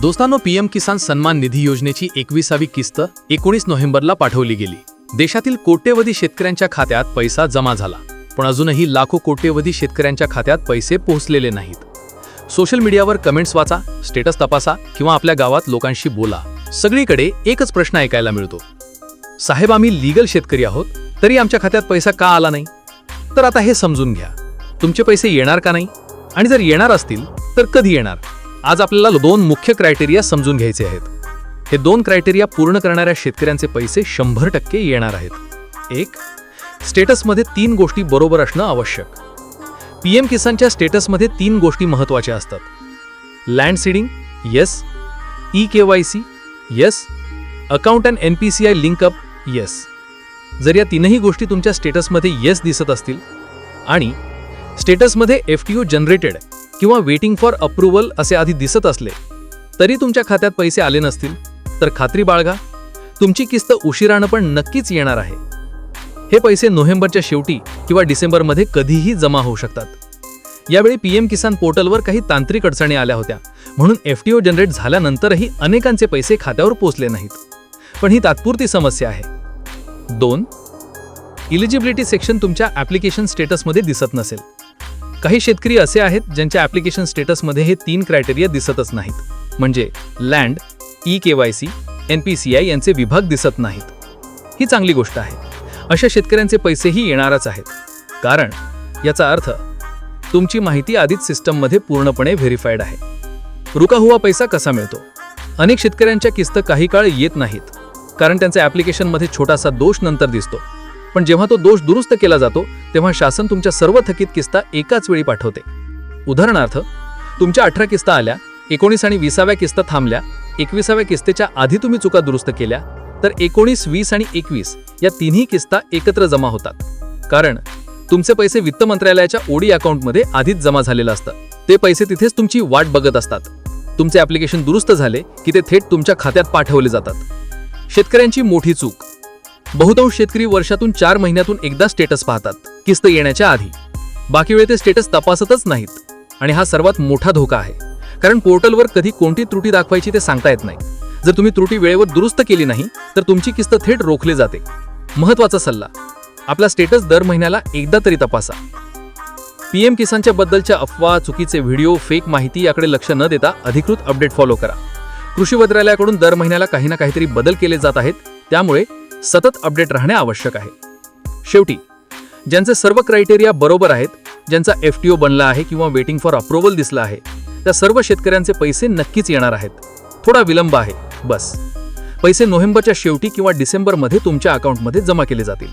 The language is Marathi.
दोस्तांनो, पीएम किसान सन्मान निधी योजनेची 21वी किस्त 19 नोव्हेंबरला पाठवली गेली। देशातील कोट्यवधी शेतकऱ्यांच्या खात्यात पैसा जमा झाला, पण अजूनही लाखो कोट्यवधी शेतकऱ्यांच्या खात्यात पैसे पोहोचलेले नाहीत। सोशल मीडियावर कमेंट्स वाचा, स्टेटस तपासा किंवा आपल्या गावात लोकांशी बोला, सगळीकडे एकच प्रश्न ऐकायला मिळतो, साहेब आम्ही लीगल शेतकरी आहोत, तरी आमच्या खात्यात पैसा का आला नाही? तर आता हे समजून घ्या, तुमचे पैसे येणार का नाही, आणि जर येणार असतील तर कधी येणार? आज आपल्याला दोन मुख्य क्रायटेरिया समजून घ्यायचे आहेत। हे दोन क्रायटेरिया पूर्ण करणाऱ्या शेतकऱ्यांचे पैसे 100% येणार आहेत। एक, स्टेटसमध्ये 3 गोष्टी बरोबर असणं आवश्यक। पीएम किसानच्या स्टेटसमध्ये 3 गोष्टी महत्त्वाच्या असतात: लँड सीडिंग येस, ई-KYC yes, account and NPCI link up yes. जर या तीनही गोष्टी तुमच्या स्टेटसमध्ये येस दिसत असतील आणि स्टेटसमध्ये FTO जनरेटेड किंवा वेटिंग फॉर अप्रूव्हल असे आधी दिसत असले तरी तुमच्या खात्यात पैसे आले नसतील, तर खात्री बाळगा, तुमची किस्त उशिरानं पण नक्कीच येणार आहे। हे पैसे नोव्हेंबरच्या शेवटी किंवा डिसेंबरमध्ये कधीही जमा होऊ शकतात। यावेळी पीएम किसान पोर्टलवर काही तांत्रिक अडचणी आल्या होत्या, म्हणून FTO जनरेट झाल्यानंतरही अनेकांचे पैसे खात्यावर पोहोचले नाहीत, पण ही तात्पुरती समस्या आहे। 2, इलिजिबिलिटी सेक्शन तुमच्या ॲप्लिकेशन स्टेटसमध्ये दिसत नसेल। काही शेतकरी असे आहेत ज्यांच्या ॲप्लिकेशन स्टेटसमध्ये हे 3 क्रायटेरिया दिसतच नाहीत, म्हणजे लँड, ई-KYC, NPCI यांचे विभाग दिसत नाहीत। ही चांगली गोष्ट आहे, अशा शेतकऱ्यांचे पैसेही येणारच आहेत, कारण याचा अर्थ तुमची माहिती आधीच सिस्टममध्ये पूर्णपणे व्हेरीफाईड आहे। रुका हुआ पैसा कसा मिळतो? अनेक शेतकऱ्यांच्या किस्त काही काळ येत नाहीत, कारण त्यांच्या ॲप्लिकेशनमध्ये छोटासा दोष नंतर दिसतो, पण जेव्हा तो दोष दुरुस्त केला जातो तेव्हा शासन तुमच्या सर्व थकीत किस्ता एकाच वेळी पाठवते। उदाहरणार्थ, तुमच्या 18 किस्ता आल्या, 19 आणि 20व्या किस्ता थांबल्या, 21व्या किस्तेच्या आधी तुम्ही चुका दुरुस्त केल्या, तर 19, 20 आणि 21 या तिन्ही किस्ता एकत्र जमा होतात, कारण तुमचे पैसे वित्त मंत्रालयाच्या OD अकाउंटमध्ये आधीच जमा झालेलं असतं। ते पैसे तिथेच तुमची वाट बघत असतात। तुमचे ॲप्लिकेशन दुरुस्त झाले की ते थेट तुमच्या खात्यात पाठवले जातात। शेतकऱ्यांची मोठी चूक: बहुतांश शेतकरी वर्षातून 4 महिन्यातून एकदा स्टेटस पाहतात, किस्त येण्याच्या आधी। बाकी वेळ ते स्टेटस तपासतच नाहीत, आणि हा सर्वात मोठा धोका आहे, कारण पोर्टलवर कधी कोणती त्रुटी दाखवायची ते सांगता येत नाही। जर तुम्ही त्रुटी वेळेवर दुरुस्त केली नाही तर तुमची किस्त थेट रोखली जाते। महत्त्वाचा सल्ला: आपला स्टेटस दर महिन्याला एकदा तरी तपासा। पीएम किसानच्या बद्दलच्या अफवा, चुकीचे व्हिडिओ, फेक माहिती याकडे लक्ष न देता अधिकृत अपडेट फॉलो करा। कृषी मंत्रालयाकडून दर महिन्याला काही ना काहीतरी बदल केले जात आहेत, त्यामुळे सतत अपडेट राहणे आवश्यक आहे। शेवटी, ज्यांचे सर्व क्रायटेरिया बरोबर आहेत, ज्यांचा FTO बनला आहे किंवा वेटिंग फॉर अप्रूव्हल दिसला आहे, त्या सर्व शेतकऱ्यांचे पैसे नक्कीच येणार आहेत। थोडा विलंब आहे बस। पैसे नोव्हेंबरच्या शेवटी किंवा डिसेंबरमध्ये तुमच्या अकाउंटमध्ये जमा केले जातील।